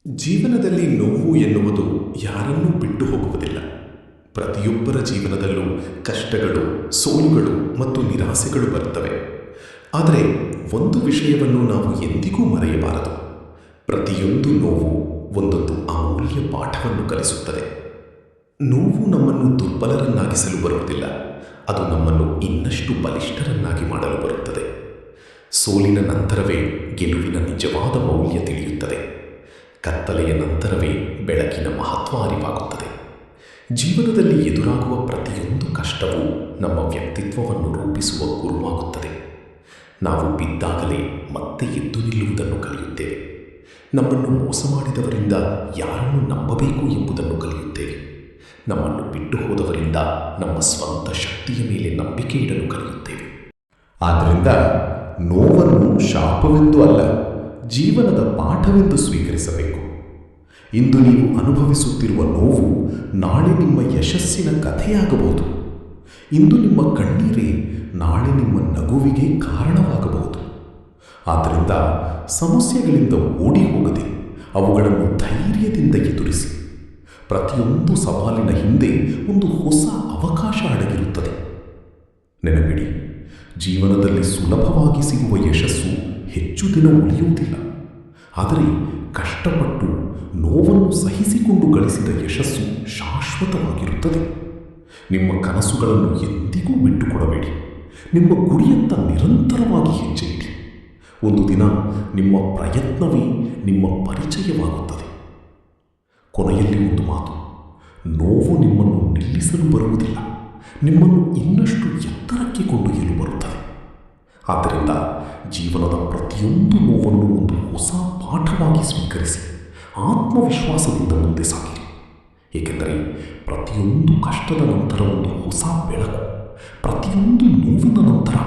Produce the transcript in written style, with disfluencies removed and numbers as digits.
ಜೀವನದಲ್ಲಿ ನೋವು ಎನ್ನುವುದು ಯಾರನ್ನೂ ಬಿಟ್ಟು ಹೋಗುವುದಿಲ್ಲ. ಪ್ರತಿಯೊಬ್ಬರ ಜೀವನದಲ್ಲೂ ಕಷ್ಟಗಳು, ಸೋಲುಗಳು ಮತ್ತು ನಿರಾಸೆಗಳು ಬರುತ್ತವೆ. ಆದರೆ ಒಂದು ವಿಷಯವನ್ನು ನಾವು ಎಂದಿಗೂ ಮರೆಯಬಾರದು. ಪ್ರತಿಯೊಂದು ನೋವು ಒಂದೊಂದು ಅಮೂಲ್ಯ ಪಾಠವನ್ನು ಕಲಿಸುತ್ತದೆ. ನೋವು ನಮ್ಮನ್ನು ದುರ್ಬಲರನ್ನಾಗಿಸಲು ಬರುವುದಿಲ್ಲ, ಅದು ನಮ್ಮನ್ನು ಇನ್ನಷ್ಟು ಬಲಿಷ್ಠರನ್ನಾಗಿ ಮಾಡಲು ಬರುತ್ತದೆ. ಸೋಲಿನ ನಂತರವೇ ಗೆಲುವಿನ ನಿಜವಾದ ಮೌಲ್ಯ ತಿಳಿಯುತ್ತದೆ. ಕತ್ತಲೆಯ ನಂತರವೇ ಬೆಳಕಿನ ಮಹತ್ವ ಅರಿವಾಗುತ್ತದೆ. ಜೀವನದಲ್ಲಿ ಎದುರಾಗುವ ಪ್ರತಿಯೊಂದು ಕಷ್ಟವೂ ನಮ್ಮ ವ್ಯಕ್ತಿತ್ವವನ್ನು ರೂಪಿಸುವ ಗುರುವಾಗುತ್ತದೆ. ನಾವು ಬಿದ್ದಾಗಲೇ ಮತ್ತೆ ಎದ್ದು ನಿಲ್ಲುವುದನ್ನು ಕಲಿಯುತ್ತೇವೆ. ನಮ್ಮನ್ನು ಮೋಸ ಮಾಡಿದವರಿಂದ ಯಾರನ್ನು ನಂಬಬೇಕು ಎಂಬುದನ್ನು ಕಲಿಯುತ್ತೇವೆ. ನಮ್ಮನ್ನು ಬಿಟ್ಟು ಹೋದವರಿಂದ ನಮ್ಮ ಸ್ವಂತ ಶಕ್ತಿಯ ಮೇಲೆ ನಂಬಿಕೆ ಇಡಲು ಕಲಿಯುತ್ತೇವೆ. ಆದ್ದರಿಂದ ನೋವನ್ನು ಶಾಪವೆಂದು ಅಲ್ಲ, ಜೀವನದ ಪಾಠವೆಂದು ಸ್ವೀಕರಿಸಬೇಕು. ಇಂದು ನೀವು ಅನುಭವಿಸುತ್ತಿರುವ ನೋವು ನಾಳೆ ನಿಮ್ಮ ಯಶಸ್ಸಿನ ಕಥೆಯಾಗಬಹುದು. ಇಂದು ನಿಮ್ಮ ಕಣ್ಣೀರೇ ನಾಳೆ ನಿಮ್ಮ ನಗುವಿಗೆ ಕಾರಣವಾಗಬಹುದು. ಆದ್ದರಿಂದ ಸಮಸ್ಯೆಗಳಿಂದ ಓಡಿ ಹೋಗದೆ ಅವುಗಳನ್ನು ಧೈರ್ಯದಿಂದ ಎದುರಿಸಿ. ಪ್ರತಿಯೊಂದು ಸವಾಲಿನ ಹಿಂದೆ ಒಂದು ಹೊಸ ಅವಕಾಶ ಅಡಗಿರುತ್ತದೆ. ನೆನಪಿಡಿ, ಜೀವನದಲ್ಲಿ ಸುಲಭವಾಗಿ ಸಿಗುವ ಯಶಸ್ಸು ಹೆಚ್ಚು ದಿನ ಉಳಿಯುವುದಿಲ್ಲ. ಆದರೆ ಕಷ್ಟಪಟ್ಟು ನೋವನ್ನು ಸಹಿಸಿಕೊಂಡು ಗಳಿಸಿದ ಯಶಸ್ಸು ಶಾಶ್ವತವಾಗಿರುತ್ತದೆ. ನಿಮ್ಮ ಕನಸುಗಳನ್ನು ಎಂದಿಗೂ ಬಿಟ್ಟುಕೊಡಬೇಡಿ. ನಿಮ್ಮ ಗುರಿಯತ್ತ ನಿರಂತರವಾಗಿ ಹೆಜ್ಜೆ ಇಡಿ. ಒಂದು ದಿನ ನಿಮ್ಮ ಪ್ರಯತ್ನವೇ ನಿಮ್ಮ ಪರಿಚಯವಾಗುತ್ತದೆ. ಕೊನೆಯಲ್ಲಿ ಒಂದು ಮಾತು: ನೋವು ನಿಮ್ಮನ್ನು ನಿಲ್ಲಿಸಲು ಬರುವುದಿಲ್ಲ, ನಿಮ್ಮನ್ನು ಇನ್ನಷ್ಟು ಎತ್ತರಕ್ಕೆ ಕೊಂಡೊಯ್ಯಲು ಬರುತ್ತದೆ. ಆದ್ದರಿಂದ ಜೀವನದ ಪ್ರತಿಯೊಂದು ನೋವನ್ನು ಒಂದು ಹೊಸ ಪಾಠವಾಗಿ ಸ್ವೀಕರಿಸಿ ಆತ್ಮವಿಶ್ವಾಸದಿಂದ ಮುಂದೆ ಸಾಗಿರಿ. ಏಕೆಂದರೆ ಪ್ರತಿಯೊಂದು ಕಷ್ಟದ ನಂತರ ಒಂದು ಹೊಸ ಬೆಳಕು, ಪ್ರತಿಯೊಂದು ನೋವಿನ ನಂತರ